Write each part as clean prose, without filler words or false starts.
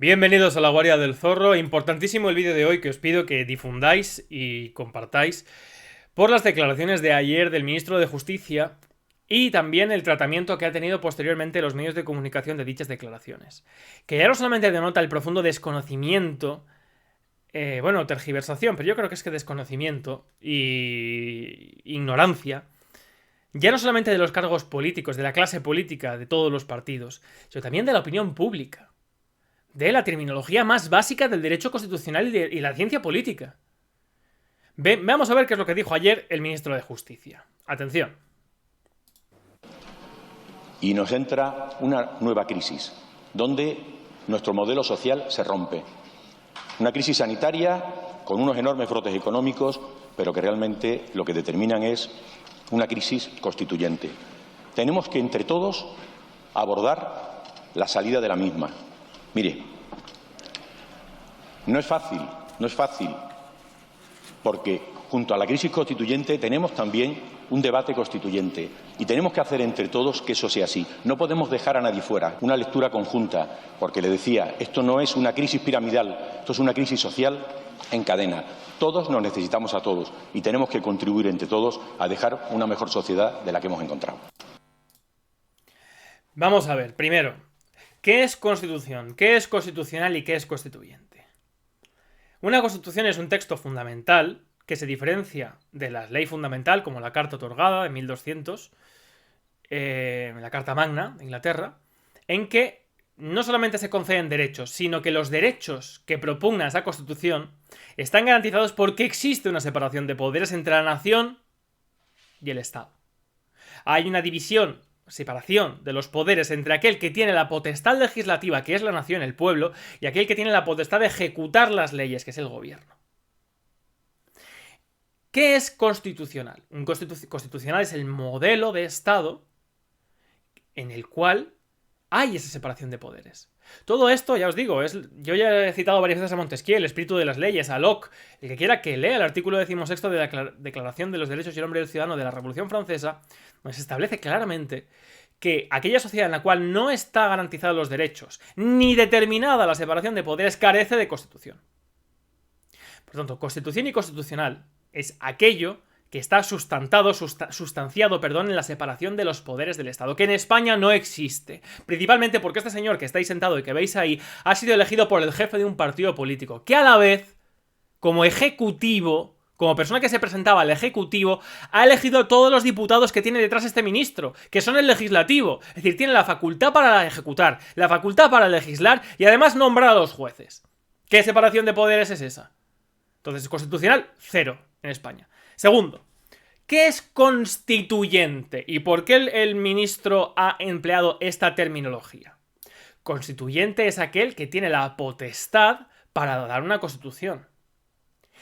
Bienvenidos a la Guardia del Zorro. Importantísimo el vídeo de hoy que os pido que difundáis y compartáis por las declaraciones de ayer del ministro de Justicia y también el tratamiento que ha tenido posteriormente los medios de comunicación de dichas declaraciones. Que ya no solamente denota el profundo desconocimiento, tergiversación, pero yo creo que es que desconocimiento y ignorancia, ya no solamente de los cargos políticos, de la clase política, de todos los partidos, sino también de la opinión pública, de la terminología más básica del derecho constitucional y la ciencia política. Vamos a ver qué es lo que dijo ayer el ministro de Justicia. Atención. Y nos entra una nueva crisis, donde nuestro modelo social se rompe. Una crisis sanitaria con unos enormes brotes económicos, pero que realmente lo que determinan es una crisis constituyente. Tenemos que, entre todos, abordar la salida de la misma. Mire, no es fácil, porque junto a la crisis constituyente tenemos también un debate constituyente y tenemos que hacer entre todos que eso sea así. No podemos dejar a nadie fuera, una lectura conjunta, porque le decía, esto no es una crisis piramidal, esto es una crisis social en cadena. Todos nos necesitamos a todos y tenemos que contribuir entre todos a dejar una mejor sociedad de la que hemos encontrado. Vamos a ver, primero, ¿qué es constitución? ¿Qué es constitucional y qué es constituyente? Una constitución es un texto fundamental que se diferencia de la ley fundamental, como la Carta Otorgada de 1200, la Carta Magna de Inglaterra, en que no solamente se conceden derechos, sino que los derechos que propugna esa constitución están garantizados porque existe una separación de poderes entre la nación y el Estado. Hay una separación de los poderes entre aquel que tiene la potestad legislativa, que es la nación, el pueblo, y aquel que tiene la potestad de ejecutar las leyes, que es el gobierno. ¿Qué es constitucional? Constitucional es el modelo de Estado en el cual hay esa separación de poderes. Todo esto, ya os digo, yo ya he citado varias veces a Montesquieu, el espíritu de las leyes, a Locke. El que quiera que lea el artículo 16 de la Declaración de los Derechos y el Hombre del Ciudadano de la Revolución Francesa, donde se establece claramente que aquella sociedad en la cual no está garantizados los derechos, ni determinada la separación de poderes, carece de constitución. Por lo tanto, constitución y constitucional es aquello que está sustanciado en la separación de los poderes del Estado, que en España no existe. Principalmente porque este señor que estáis sentado y que veis ahí ha sido elegido por el jefe de un partido político, que a la vez, como ejecutivo, como persona que se presentaba al ejecutivo, ha elegido a todos los diputados que tiene detrás este ministro, que son el legislativo. Es decir, tiene la facultad para ejecutar, la facultad para legislar y además nombrar a los jueces. ¿Qué separación de poderes es esa? Entonces, constitucional, cero en España. Segundo, ¿qué es constituyente? ¿Y por qué el ministro ha empleado esta terminología? Constituyente es aquel que tiene la potestad para dar una constitución.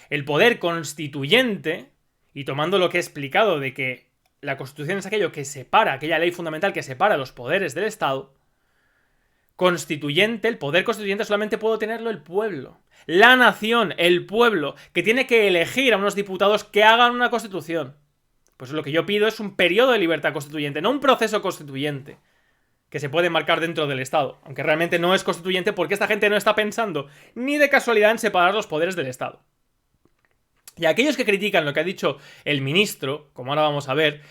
El poder constituyente, y tomando lo que he explicado de que la constitución es aquello que separa, aquella ley fundamental que separa los poderes del Estado, constituyente, el poder constituyente solamente puede tenerlo el pueblo. La nación, el pueblo, que tiene que elegir a unos diputados que hagan una constitución. Pues lo que yo pido es un periodo de libertad constituyente, no un proceso constituyente que se puede marcar dentro del Estado, aunque realmente no es constituyente porque esta gente no está pensando ni de casualidad en separar los poderes del Estado. Y aquellos que critican lo que ha dicho el ministro, como ahora vamos a ver,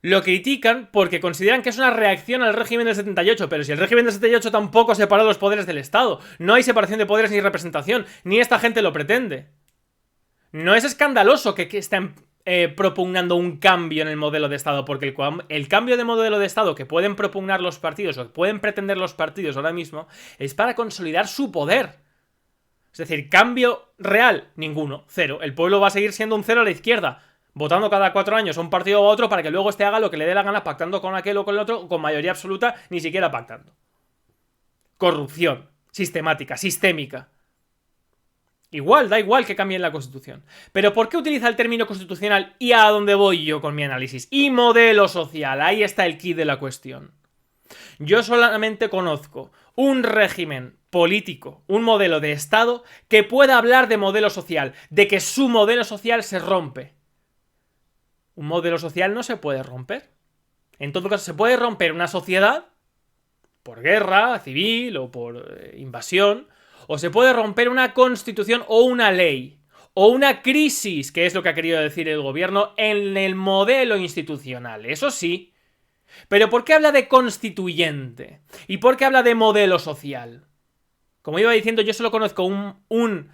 lo critican porque consideran que es una reacción al régimen del 78, pero si el régimen del 78 tampoco separó los poderes del Estado, no hay separación de poderes ni representación, ni esta gente lo pretende. No es escandaloso que estén propugnando un cambio en el modelo de Estado, porque el cambio de modelo de Estado que pueden propugnar los partidos o que pueden pretender los partidos ahora mismo es para consolidar su poder. Es decir, cambio real, ninguno, cero. El pueblo va a seguir siendo un cero a la izquierda, votando cada 4 años a un partido u otro para que luego este haga lo que le dé la gana, pactando con aquel o con el otro, con mayoría absoluta, ni siquiera pactando. Corrupción sistemática, sistémica. Igual, da igual que cambien la Constitución. Pero ¿por qué utiliza el término constitucional y a dónde voy yo con mi análisis? Y modelo social, ahí está el quid de la cuestión. Yo solamente conozco un régimen político, un modelo de Estado que pueda hablar de modelo social, de que su modelo social se rompe. Un modelo social no se puede romper. En todo caso, se puede romper una sociedad por guerra civil o por invasión, o se puede romper una constitución o una ley, o una crisis, que es lo que ha querido decir el gobierno, en el modelo institucional. Eso sí. Pero ¿por qué habla de constituyente? ¿Y por qué habla de modelo social? Como iba diciendo, yo solo conozco un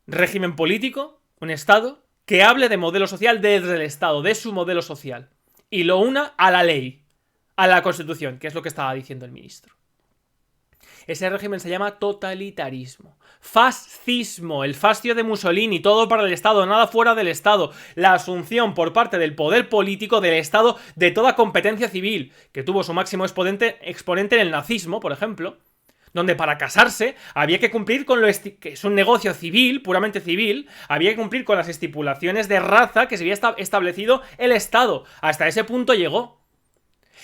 régimen político, un Estado, que hable de modelo social desde el Estado, de su modelo social, y lo una a la ley, a la Constitución, que es lo que estaba diciendo el ministro. Ese régimen se llama totalitarismo. Fascismo, el fascio de Mussolini, todo para el Estado, nada fuera del Estado. La asunción por parte del poder político del Estado de toda competencia civil, que tuvo su máximo exponente en el nazismo, por ejemplo, donde para casarse había que cumplir con que es un negocio civil, puramente civil, había que cumplir con las estipulaciones de raza que se había establecido el Estado. Hasta ese punto llegó.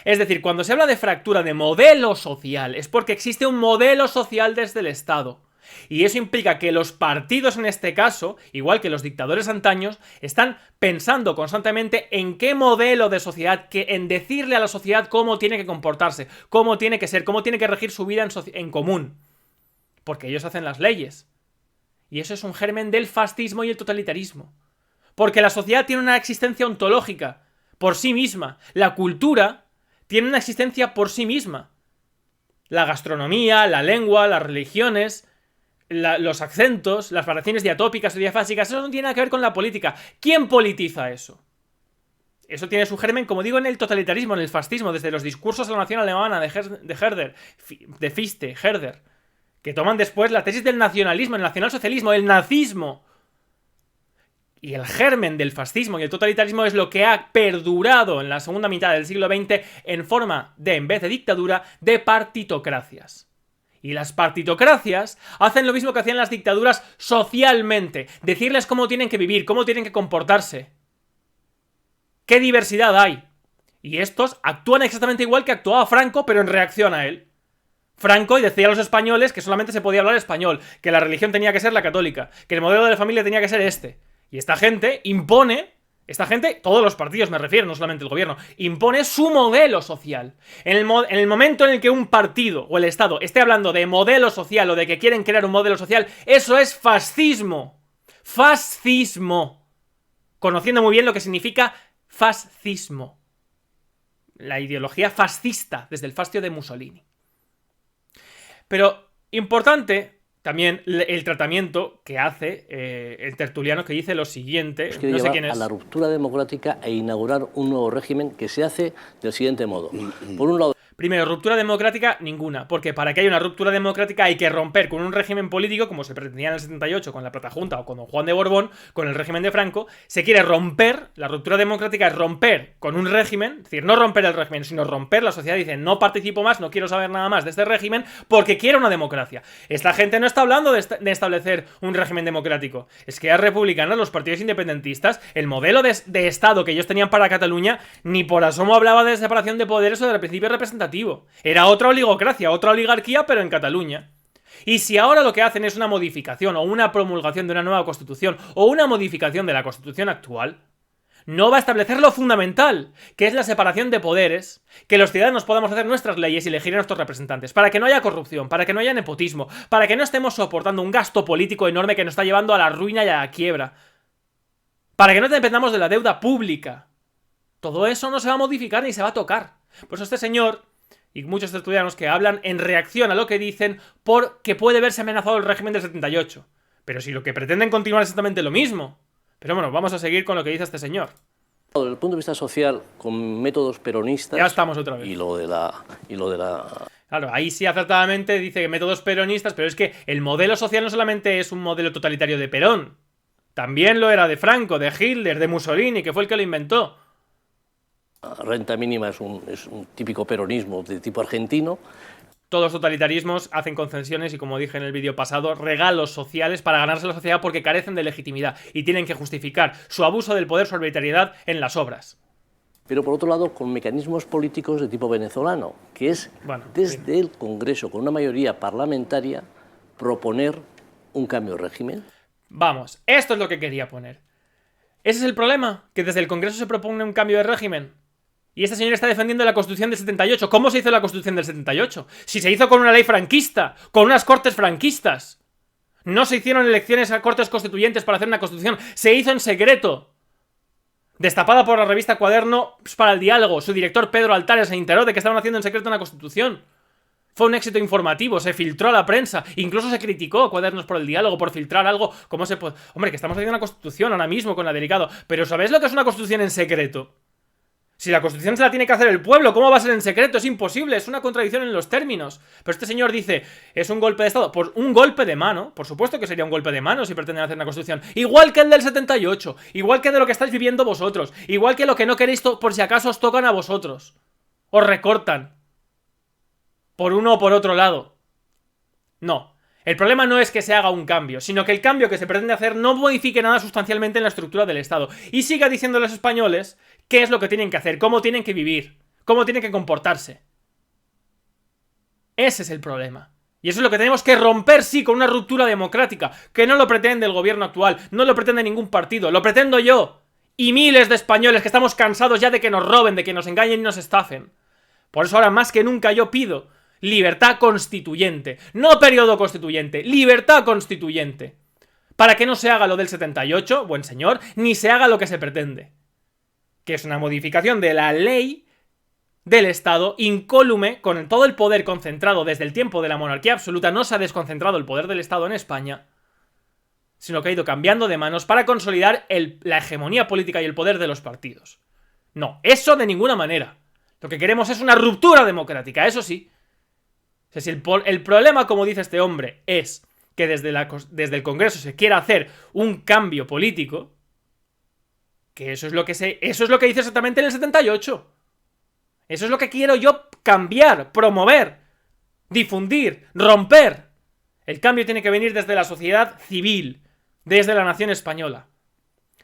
Es decir, cuando se habla de fractura de modelo social, es porque existe un modelo social desde el Estado. Y eso implica que los partidos en este caso, igual que los dictadores antaños, están pensando constantemente en qué modelo de sociedad, en decirle a la sociedad cómo tiene que comportarse, cómo tiene que ser, cómo tiene que regir su vida en común. Porque ellos hacen las leyes. Y eso es un germen del fascismo y el totalitarismo. Porque la sociedad tiene una existencia ontológica por sí misma. La cultura tiene una existencia por sí misma. La gastronomía, la lengua, las religiones, los acentos, las variaciones diatópicas o diafásicas, eso no tiene nada que ver con la política. ¿Quién politiza eso? Eso tiene su germen, como digo, en el totalitarismo, en el fascismo, desde los discursos de la nación alemana de Fichte, Herder, que toman después la tesis del nacionalismo, el nacionalsocialismo, el nazismo. Y el germen del fascismo y el totalitarismo es lo que ha perdurado en la segunda mitad del siglo XX en forma de, en vez de dictadura, de partitocracias. Y las partitocracias hacen lo mismo que hacían las dictaduras socialmente. Decirles cómo tienen que vivir, cómo tienen que comportarse. ¿Qué diversidad hay? Y estos actúan exactamente igual que actuaba Franco, pero en reacción a él. Franco decía a los españoles que solamente se podía hablar español, que la religión tenía que ser la católica, que el modelo de la familia tenía que ser este. Y esta gente impone, todos los partidos me refiero, no solamente el gobierno, impone su modelo social. En el momento en el que un partido o el Estado esté hablando de modelo social o de que quieren crear un modelo social, eso es fascismo. Fascismo. Conociendo muy bien lo que significa fascismo. La ideología fascista, desde el fascio de Mussolini. Pero, importante también el tratamiento que hace el tertuliano, que dice lo siguiente, no sé quién es. A la ruptura democrática e inaugurar un nuevo régimen que se hace del siguiente modo. Por un lado... Primero, ruptura democrática, ninguna. Porque para que haya una ruptura democrática hay que romper con un régimen político, como se pretendía en el 78 con la Plata Junta o con don Juan de Borbón, con el régimen de Franco. Se quiere romper, la ruptura democrática es romper con un régimen, es decir, no romper el régimen, sino romper la sociedad. Dice, no participo más, no quiero saber nada más de este régimen, porque quiero una democracia. Esta gente no está hablando de establecer un régimen democrático. Es que a republicanos, los partidos independentistas, el modelo de Estado que ellos tenían para Cataluña, ni por asomo hablaba de separación de poderes o del principio representativo. Era otra oligocracia, otra oligarquía, pero en Cataluña. Y si ahora lo que hacen es una modificación o una promulgación de una nueva constitución o una modificación de la constitución actual, no va a establecer lo fundamental, que es la separación de poderes, que los ciudadanos podamos hacer nuestras leyes y elegir a nuestros representantes, para que no haya corrupción, para que no haya nepotismo, para que no estemos soportando un gasto político enorme que nos está llevando a la ruina y a la quiebra, para que no dependamos de la deuda pública. Todo eso no se va a modificar ni se va a tocar. Por eso este señor y muchos tertulianos que hablan en reacción a lo que dicen porque puede verse amenazado el régimen del 78. Pero si lo que pretenden continuar es exactamente lo mismo. Pero bueno, vamos a seguir con lo que dice este señor. Desde el punto de vista social, con métodos peronistas... Ya estamos otra vez. Y lo de la... Claro, ahí sí acertadamente dice que métodos peronistas, pero es que el modelo social no solamente es un modelo totalitario de Perón. También lo era de Franco, de Hitler, de Mussolini, que fue el que lo inventó. Renta mínima es un típico peronismo de tipo argentino. Todos los totalitarismos hacen concesiones y, como dije en el vídeo pasado, regalos sociales para ganarse la sociedad porque carecen de legitimidad y tienen que justificar su abuso del poder, su arbitrariedad en las obras. Pero por otro lado, con mecanismos políticos de tipo venezolano, que es desde el Congreso, con una mayoría parlamentaria, proponer un cambio de régimen. Vamos, esto es lo que quería poner. Ese es el problema, que desde el Congreso se propone un cambio de régimen. Y este señor está defendiendo la Constitución del 78. ¿Cómo se hizo la Constitución del 78? Si se hizo con una ley franquista, con unas cortes franquistas. No se hicieron elecciones a cortes constituyentes para hacer una constitución. Se hizo en secreto. Destapada por la revista Cuaderno para el Diálogo. Su director Pedro Altares se enteró de que estaban haciendo en secreto una constitución. Fue un éxito informativo, se filtró a la prensa. Incluso se criticó a Cuadernos por el Diálogo por filtrar algo. ¿Cómo se puede? Hombre, que estamos haciendo una constitución ahora mismo con la Delicado. Pero ¿sabéis lo que es una constitución en secreto? Si la constitución se la tiene que hacer el pueblo, ¿cómo va a ser en secreto? Es imposible, es una contradicción en los términos. Pero este señor dice, es un golpe de estado. Por un golpe de mano, por supuesto que sería un golpe de mano si pretenden hacer una constitución. Igual que el del 78, igual que de lo que estáis viviendo vosotros, igual que lo que no queréis por si acaso os tocan a vosotros. Os recortan. Por uno o por otro lado. No. El problema no es que se haga un cambio, sino que el cambio que se pretende hacer no modifique nada sustancialmente en la estructura del Estado. Y siga diciendo a los españoles qué es lo que tienen que hacer, cómo tienen que vivir, cómo tienen que comportarse. Ese es el problema. Y eso es lo que tenemos que romper, sí, con una ruptura democrática, que no lo pretende el gobierno actual, no lo pretende ningún partido, lo pretendo yo. Y miles de españoles que estamos cansados ya de que nos roben, de que nos engañen y nos estafen. Por eso ahora más que nunca yo pido libertad constituyente, no periodo constituyente, libertad constituyente. Para que no se haga lo del 78, buen señor, ni se haga lo que se pretende. Que es una modificación de la ley del Estado incólume con todo el poder concentrado desde el tiempo de la monarquía absoluta. No se ha desconcentrado el poder del Estado en España, sino que ha ido cambiando de manos para consolidar la hegemonía política y el poder de los partidos. No, eso de ninguna manera. Lo que queremos es una ruptura democrática, eso sí. O sea, si el problema, como dice este hombre, es que desde el Congreso se quiera hacer un cambio político, que eso es lo que dice exactamente en el 78. Eso es lo que quiero yo cambiar, promover, difundir, romper. El cambio tiene que venir desde la sociedad civil, desde la nación española.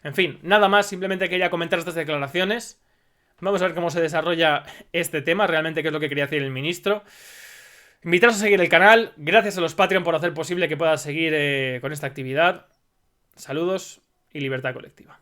En fin, nada más, simplemente quería comentar estas declaraciones. Vamos a ver cómo se desarrolla este tema, realmente qué es lo que quería decir el ministro. Invitaros a seguir el canal, gracias a los Patreon por hacer posible que pueda seguir con esta actividad. Saludos y libertad colectiva.